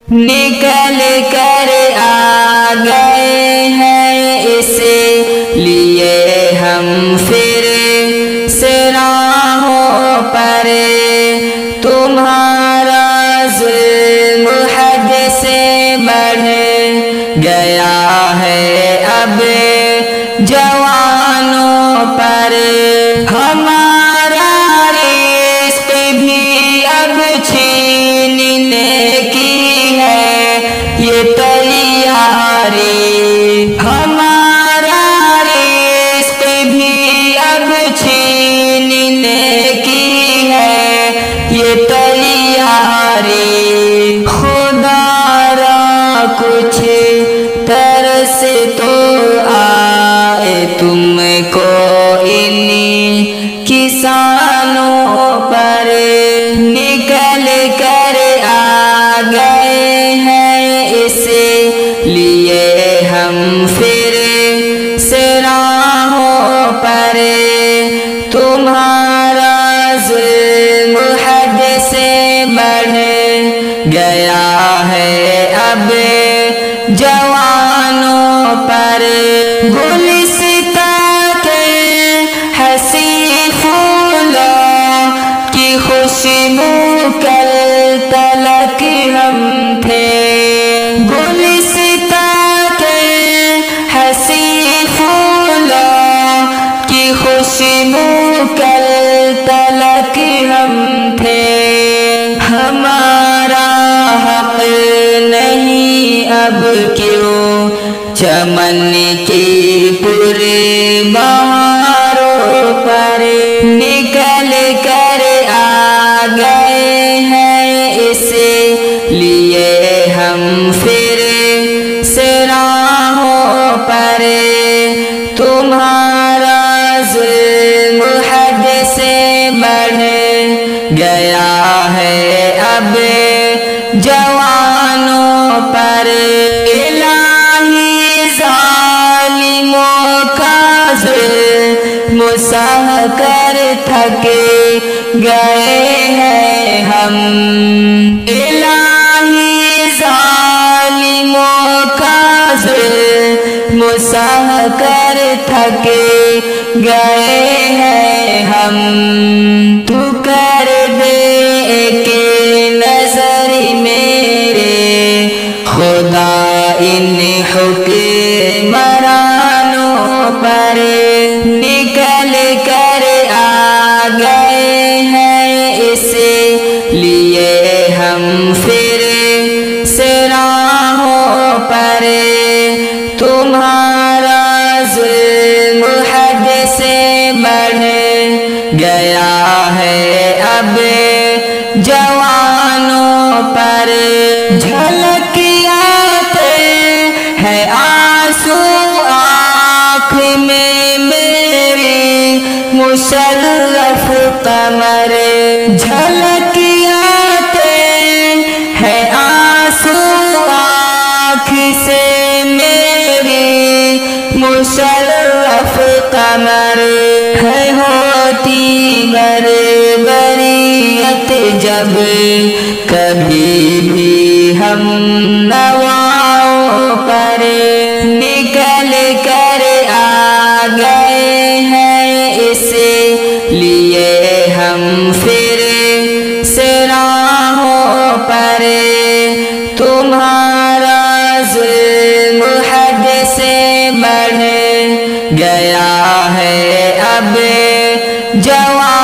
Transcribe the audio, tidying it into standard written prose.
نکل کر آ گئے ہیں، اس لیے ہم پھر سے راہوں پر، تمہارا ظلم حد سے بڑھ گیا ہے اب جوانوں پر، ہمارا رزق بھی اب چھیننے کی ہے یہ تیاری، ہمارا رزق بھی اب چھیننے کی ہے یہ تیاری، خدا را کچھ ترس تو آئے تم کو انہی کسانوں پر، نکل کر آ گئے ہیں، اس لیے ہم پھر سے راہوں پر، تمہارا ظلم حد سے بڑھ گیا ہے اب جوانوں پر، گلستاں کے حسین پھولوں کی خوشبو کل تلک ہم تھے، گلستاں کے حسین پھولوں کی خوشبو کل تلک ہم تھے، ہمارا حق نہیں اب کیوں چمن کی پوری بہاروں پر، نکل کر آ گئے ہیں، اس لیے ہم پھر سے راہوں پر، تمہارا ظلم حد سے بڑھ گیا ہے اب جوانوں پر، الہی ظالموں کا ظلم سہ کر تھک گئے ہیں ہم، الہی ظالموں کا ظلم سہ کر تھک گئے ہیں ہم، تو کر دے کہ نظر میرے خدا ان حکمرانوں پر، نکل کر آ گئے ہیں، اس لیے ہم پھر سے راہوں پر، تمہارا ظلم حد سے بڑھ گیا ہے اب جوانوں پر، جھلک آتے ہیں آنسو آنکھ میں میری مشرف قمر، جھلک آتے ہیں آنسو آنکھ سے میری مشرف قمر، ہے ہوتی بربریت جب کبھی بھی ہم نواؤں پر، نکل کر آ گئے ہیں، اس لیے ہم پھر سے راہوں پر، تمہارا ظلم حد سے بڑھ گیا ہے اب جوانوں